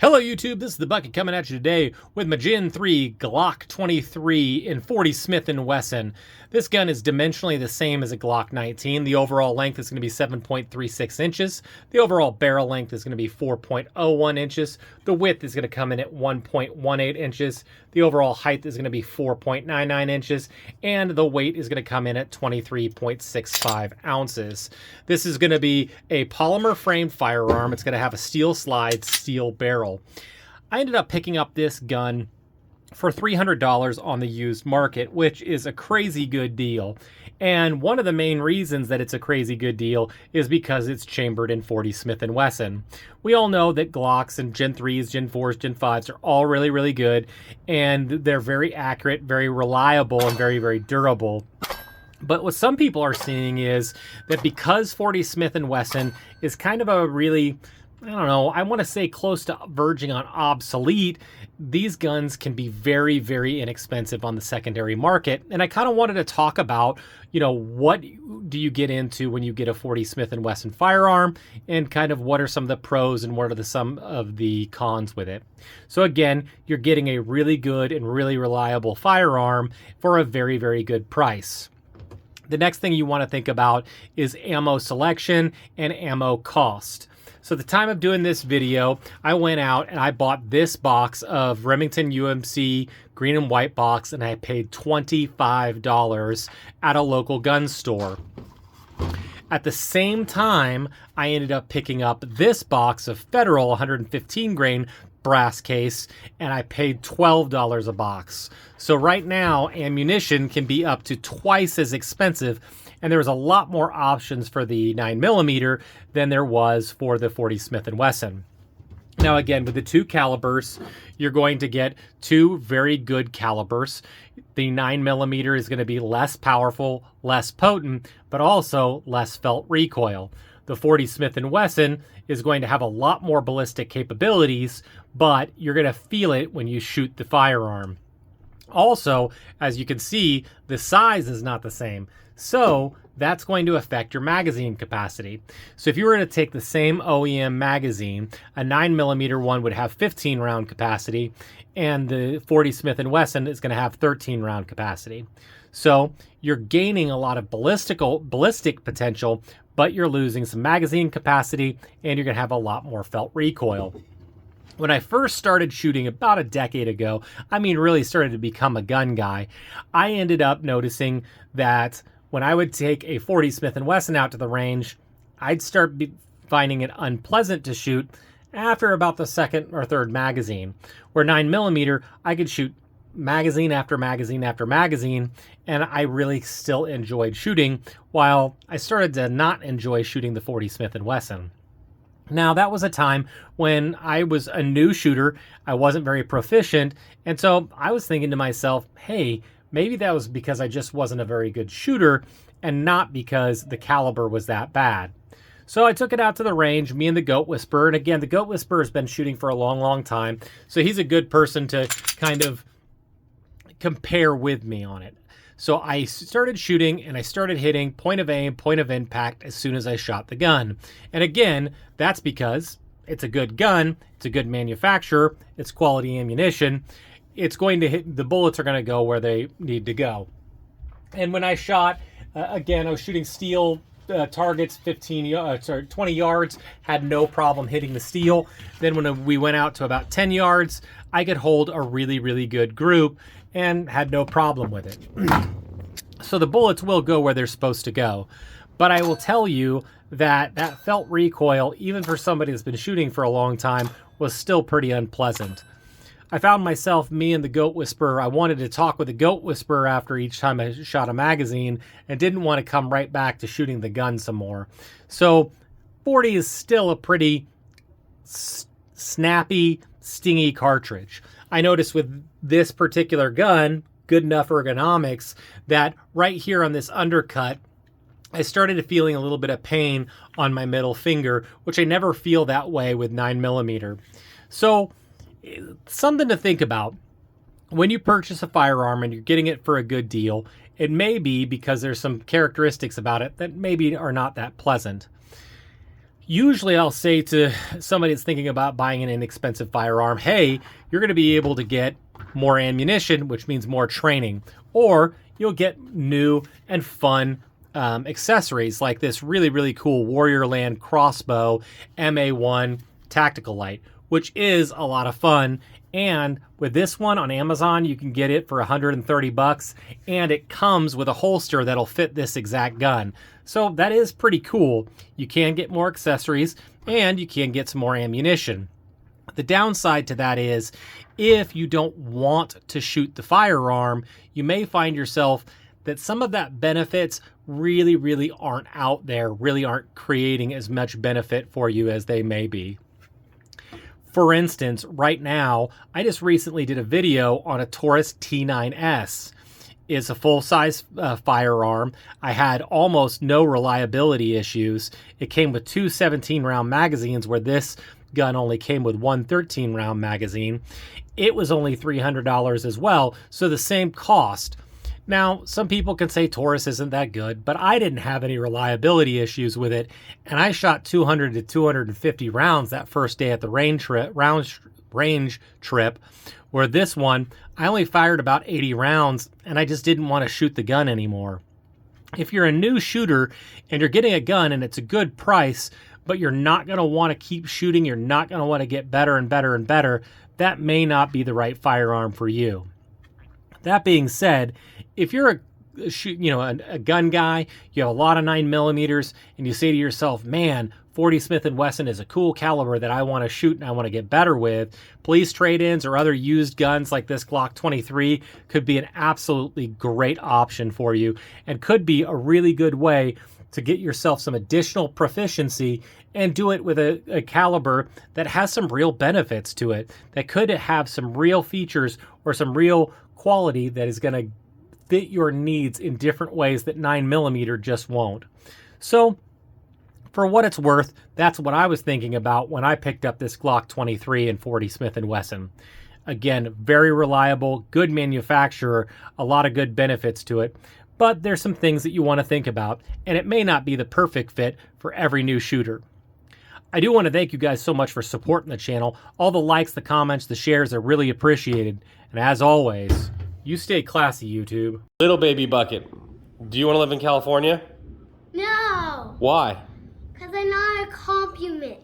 Hello YouTube, this is the Bucket coming at you today with my Gen 3 Glock 23 in 40 Smith & Wesson. This gun is dimensionally the same as a Glock 19. The overall length is going to be 7.36 inches. The overall barrel length is going to be 4.01 inches. The width is going to come in at 1.18 inches. The overall height is going to be 4.99 inches. And the weight is going to come in at 23.65 ounces. This is going to be a polymer framed firearm. It's going to have a steel slide, steel barrel. I ended up picking up this gun for $300 on the used market, which is a crazy good deal. And one of the main reasons that it's a crazy good deal is because it's chambered in 40 Smith & Wesson. We all know that Glocks and Gen 3s, Gen 4s, Gen 5s are all really, really good, and they're very accurate, very reliable, and very, very durable. But what some people are seeing is that because 40 Smith & Wesson is kind of a really, I don't know, I want to say close to verging on obsolete, these guns can be very, very inexpensive on the secondary market. And I kind of wanted to talk about, what do you get into when you get a 40 Smith & Wesson firearm, and kind of what are some of the pros and what are some of the cons with it. So again, you're getting a really good and really reliable firearm for a very, very good price. The next thing you want to think about is ammo selection and ammo cost. So at the time of doing this video, I went out and I bought this box of Remington UMC green and white box, and I paid $25 at a local gun store. At the same time, I ended up picking up this box of Federal 115 grain brass case, and I paid $12 a box. So right now, ammunition can be up to twice as expensive, and there was a lot more options for the 9mm than there was for the 40 Smith & Wesson. Now again, with the two calibers, you're going to get two very good calibers. The 9mm is going to be less powerful, less potent, but also less felt recoil. The 40 Smith & Wesson is going to have a lot more ballistic capabilities, but you're going to feel it when you shoot the firearm. Also, as you can see, the size is not the same. So that's going to affect your magazine capacity. So if you were to take the same OEM magazine, a 9mm one would have 15 round capacity, and the 40 Smith & Wesson is going to have 13 round capacity. So you're gaining a lot of ballistic potential, but you're losing some magazine capacity, and you're going to have a lot more felt recoil. When I first started shooting about a decade ago, really started to become a gun guy, I ended up noticing that when I would take a 40 Smith & Wesson out to the range, I'd start finding it unpleasant to shoot after about the second or third magazine. Where 9mm, I could shoot magazine after magazine after magazine, and I really still enjoyed shooting, while I started to not enjoy shooting the 40 Smith & Wesson. Now, that was a time when I was a new shooter, I wasn't very proficient, and so I was thinking to myself, hey, maybe that was because I just wasn't a very good shooter and not because the caliber was that bad. So I took it out to the range, me and the Goat Whisperer, and again, the Goat Whisperer has been shooting for a long, long time, so he's a good person to kind of compare with me on it. So I started shooting and I started hitting point of aim, point of impact as soon as I shot the gun. And again, that's because it's a good gun, it's a good manufacturer, it's quality ammunition. It's going to hit, the bullets are going to go where they need to go. And when I shot, again, I was shooting steel targets 20 yards, had no problem hitting the steel. Then when we went out to about 10 yards, I could hold a really, really good group and had no problem with it. So the bullets will go where they're supposed to go. But I will tell you that that felt recoil, even for somebody that's been shooting for a long time, was still pretty unpleasant. I found myself, me and the Goat Whisperer, I wanted to talk with the Goat Whisperer after each time I shot a magazine and didn't want to come right back to shooting the gun some more. So 40 is still a pretty snappy, stingy cartridge. I noticed with this particular gun, good enough ergonomics, that right here on this undercut, I started feeling a little bit of pain on my middle finger, which I never feel that way with 9mm. So something to think about. When you purchase a firearm and you're getting it for a good deal, it may be because there's some characteristics about it that maybe are not that pleasant. Usually I'll say to somebody that's thinking about buying an inexpensive firearm, hey, you're going to be able to get more ammunition, which means more training, or you'll get new and fun accessories like this really, really cool Warriorland Crossbow MA1 tactical light, which is a lot of fun. And with this one on Amazon, you can get it for 130 bucks, and it comes with a holster that'll fit this exact gun. So that is pretty cool. You can get more accessories, and you can get some more ammunition. The downside to that is, if you don't want to shoot the firearm, you may find yourself that some of that benefits really, really aren't out there, really aren't creating as much benefit for you as they may be. For instance, right now, I just recently did a video on a Taurus T9S. It's a full-size firearm. I had almost no reliability issues. It came with two 17-round magazines, where this gun only came with one 13-round magazine. It was only $300 as well, so the same cost. Now, some people can say Taurus isn't that good, but I didn't have any reliability issues with it, and I shot 200 to 250 rounds that first day at the range trip, where this one, I only fired about 80 rounds, and I just didn't want to shoot the gun anymore. If you're a new shooter and you're getting a gun and it's a good price, but you're not going to want to keep shooting, you're not going to want to get better and better and better, that may not be the right firearm for you. That being said, if you're a gun guy, you have a lot of 9mm, and you say to yourself, man, 40 Smith & Wesson is a cool caliber that I want to shoot and I want to get better with, police trade-ins or other used guns like this Glock 23 could be an absolutely great option for you, and could be a really good way to get yourself some additional proficiency and do it with a caliber that has some real benefits to it, that could have some real features or some real quality that is going to fit your needs in different ways that 9mm just won't. So for what it's worth, that's what I was thinking about when I picked up this Glock 23 and 40 Smith & Wesson. Again, very reliable, good manufacturer, a lot of good benefits to it, but there's some things that you want to think about, and it may not be the perfect fit for every new shooter. I do want to thank you guys so much for supporting the channel. All the likes, the comments, the shares are really appreciated. And as always, you stay classy, YouTube. Little baby bucket, do you want to live in California? No. Why? Because I'm not a compliment.